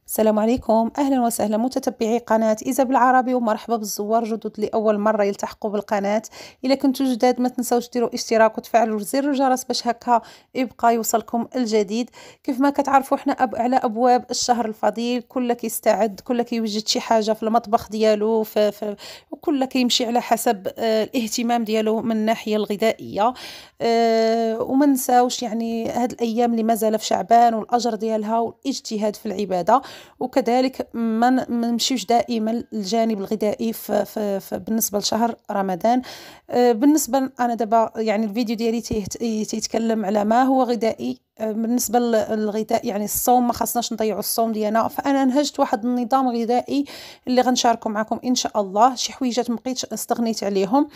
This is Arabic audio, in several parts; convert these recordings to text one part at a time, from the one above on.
السلام عليكم، أهلا وسهلا متتبعي قناة إيزا بالعربي، ومرحبا بالزوار جدد لأول مرة يلتحقوا بالقناة. إلا كنتوا جداد ما تنسوش ديروا اشتراك وتفعلوا زر الجرس باش هكا يبقى يوصلكم الجديد. كيف ما كتعرفوا حنا على أبواب الشهر الفضيل، كل كيستعد، كل كيوجد شي حاجة في المطبخ ديالو وكل كيمشي على حسب الاهتمام ديالو من الناحية الغذائية. وما نساوش يعني هاد الأيام اللي مازال في شعبان والأجر ديالها والاجتهاد في العبادة، وكذلك ما نمشيوش دائما للجانب الغذائي بالنسبه لشهر رمضان. بالنسبه انا دابا يعني الفيديو ديالي تيتكلم على ما هو غذائي. بالنسبه للغذاء يعني الصوم ما خاصناش نضيعوا الصوم ديالنا، فانا نهجت واحد النظام غذائي اللي غنشاركه معكم ان شاء الله. شي حويجات مبقيتش استغنيت عليهم،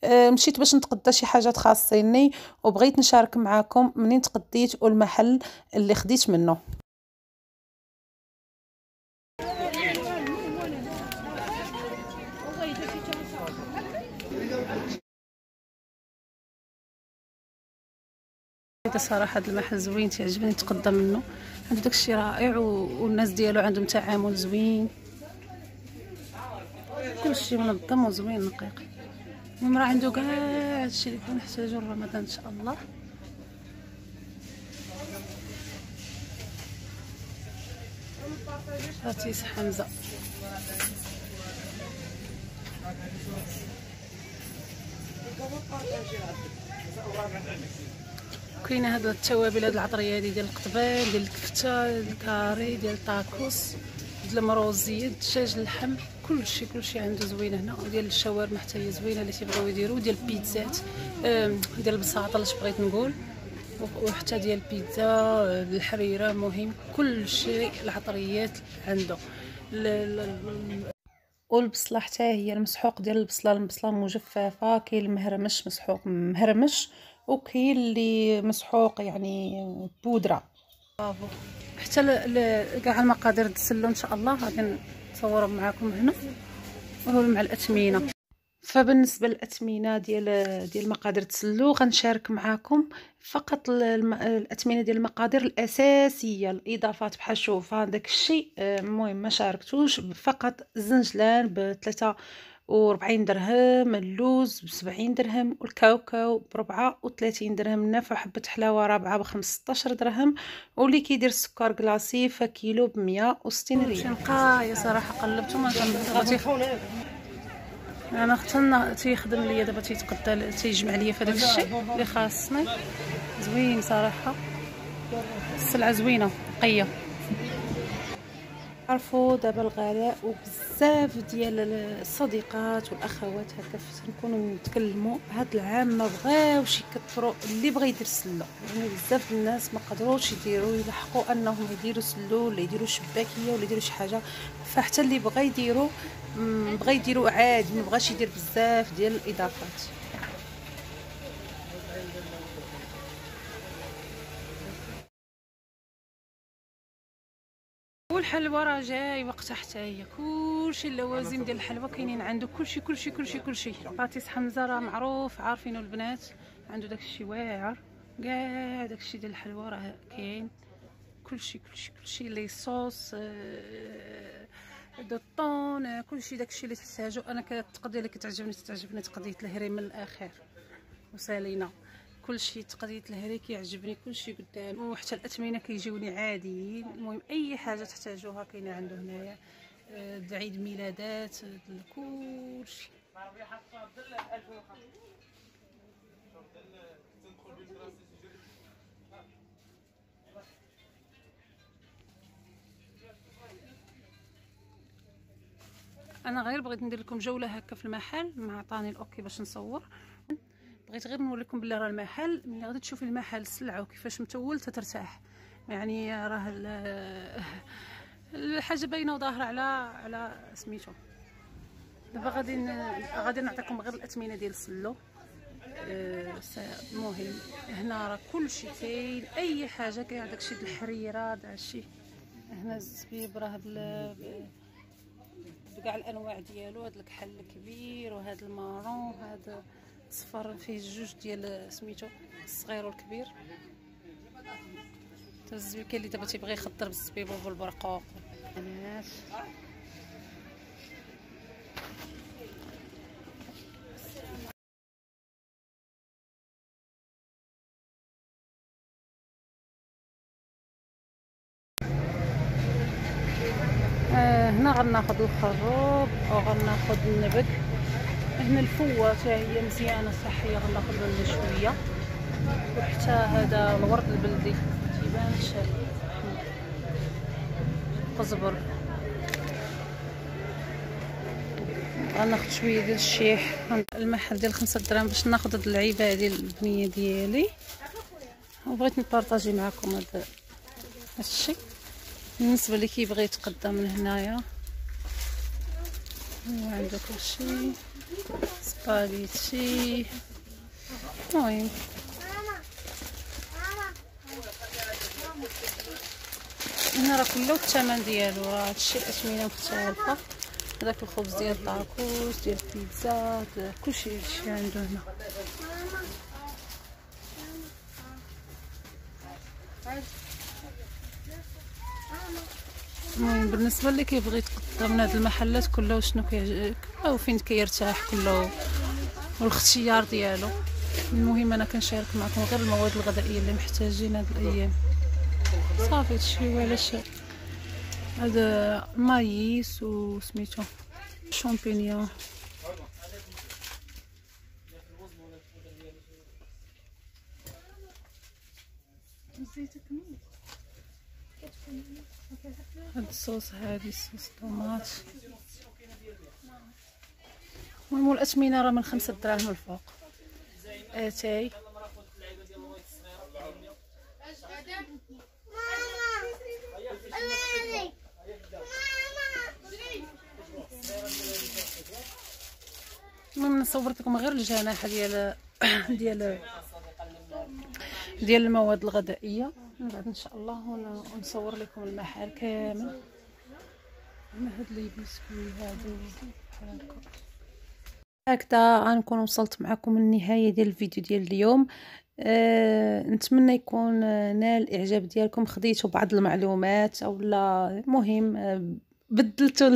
مشيت باش نتقدى شي حاجات خاصيني وبغيت نشارك معكم منين تقديت والمحل اللي خديت منه. صراحه هذا المحل زوين، تعجبني نتقدم منه، عنده داكشي رائع والناس ديالو عندهم تعامل زوين، كلشي منظم وزوين نقيق. المهم راه عنده كاع هادشي اللي كنحتاجو لرمضان ان شاء الله. فاتيس حمزه كاينه هاد التوابل، هاد العطريه هادي ديال القطبان، ديال الكفته، الكاري، ديال الطاكوس، ديال المروزيه، الدجاج، اللحم، كلشي عنده زوين هنا. وديال الشاورما حتى هي زوينه اللي تيبغيو يديروا، ديال البيتزات، ديال البساطه اللي بغيت نقول، وحتى ديال البيتزا، الحريره، المهم كلشي العطريات عنده. والبصله حتى هي المسحوق ديال البصله المجففه، كاين المهرمش مسحوق مهرمش، وكاين اللي مسحوق يعني بودره. حتى كاع المقادير تسلو ان شاء الله غادي نصورهم معكم هنا مع الاثمنه. فبالنسبه للاثمنه ديال المقادير تسلو غنشارك معكم فقط الاثمنه ديال المقادير الاساسيه. الاضافات بحال شوفه داك الشيء المهم ما شاركتوش. فقط الزنجلان ب 43 درهم، اللوز ب 70 درهم، والكاوكاو ب 34 درهم، النافع حبه حلاوه رابعه ب 15 درهم، واللي كيدير السكر كلاصي فكيلو ب 160 ريال. نقايه صراحه قلبت وما انا اختنا تيخدم ليا دابا تيتقدى تيجمع ليا في هذاك الشيء اللي خاصني. زوين صراحه، السلعه زوينه نقيه. عرفوا دابا الغلاء وبزاف ديال الصديقات والاخوات هكا تنكونوا نتكلموا هاد العام ما بغاوش يكثروا اللي بغى يدير سله، يعني بزاف الناس ما قدروش يديروا يلحقوا انهم يديروا سلو ولا يديروا شباكيه ولا يديروا شي حاجه. فحتى اللي بغى يديروا عادي، ما بغاش يدير بزاف ديال الاضافات. والحلوى راه جاي وقتها حتى هي، كلشي اللوازم ديال الحلوى كاينين عنده، كلشي. فاتيس حمزه راه معروف عارفينه البنات، عنده داكشي واعر، كاع داكشي ديال الحلوى راه كاين، كلشي لي صوص، دو طون، كلشي داكشي اللي تحتاجو. انا كتقضيه اللي تعجبني تقضيه الهري من الاخر وسالينا، كلشي تقضيه الهري كيعجبني، كلشي قدام، وحتى الاثمنه كيجيوني عاديين. المهم اي حاجه تحتاجوها كاينه عنده هنايا، عيد ميلادات، كلشي. انا غير بغيت ندير لكم جوله هكا في المحل، ما عطاني الاوكي باش نصور. بغيت غير نوريكم بلي راه المحل ملي غادي تشوفي المحل السلعه وكيفاش متول تترتاح، يعني راه الحاجه باينه وظاهره على سميتو. دابا غادي نعطيكم غير الاثمنه ديال السلو. المهم هنا راه كلشي كاين، اي حاجه كاين، داكشي د الحريره داكشي هنا، الزبيب راه بكاع الانواع ديالو. هذا الكحل الكبير وهذا المارون، هذا صفر فيه جوج ديال سميتو الصغير والكبير. الزبيب كاين اللي دابا تيبغي يخضر بالزبيب وبالبرقوق، هنا غناخد الخروب او غناخد النبت. هنا الفوه حتى هي مزيانه صحيه غناخد منها شويه. وحتى هذا الورد البلدي متيبانش قزبر. غناخد شويه ديال الشيح. المحل ديال 5 دراهم باش ناخد هاد العيبه هادي البنيه ديالي. وبغيت نبارطاجي معكم هذا الشيء بالنسبه اللي كيبغي يتقدم من هنايا. وعندك كلشي سباغيتي. المهم هنا راه كله الثمن ديالو، راه هادشي اثمنه مختلفه. هذاك الخبز ديال طاكوس ديال البيتزا كلشي عنده هنا. المهم بالنسبه اللي كيبغي يتقدم من هاد المحلات كله شنو كيعجبك او فين كيرتاح كله والاختيار ديالو. المهم انا كنشارك معكم غير المواد الغذائيه اللي محتاجين هاد الايام صافي. هادشي علاش هذا مايس وسميتو شامبينيون. هاد الصوص هادي صوص طوماط. المهم الاثمنه راه من 5 دراهم الفوق. اتاي المهم صورت لكم غير الجناح ديال المواد الغذائيه. من بعد ان شاء الله ونصور لكم المحل كامل. هاد لي بسكوي هادو بحال هكذا غنكون وصلت معكم للنهايه ديال الفيديو ديال اليوم. نتمنى يكون نال الاعجاب ديالكم. خديتوا بعض المعلومات اولا مهم بدلتوا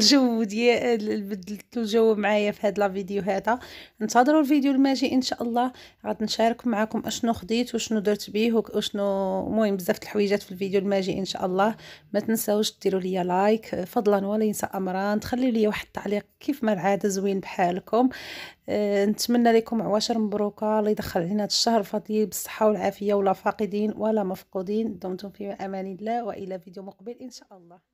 الجو معايا في هذا الفيديو هذا. انتظروا الفيديو الماجي ان شاء الله. غادي نشارك معكم اشنو خديت وشنو درت به وشنو المهم بزاف د الحويجات في الفيديو الماجي ان شاء الله. ما تنساوش ديروا لي لايك فضلا وليس امرا. تخليوا لي واحد التعليق كيف ما العاده زوين بحالكم. نتمنى لكم عواشر مبروكه. الله يدخل علينا هذا الشهر الفضيل بالصحه والعافيه ولا فاقدين ولا مفقودين. دمتم في امان الله والى فيديو مقبل ان شاء الله.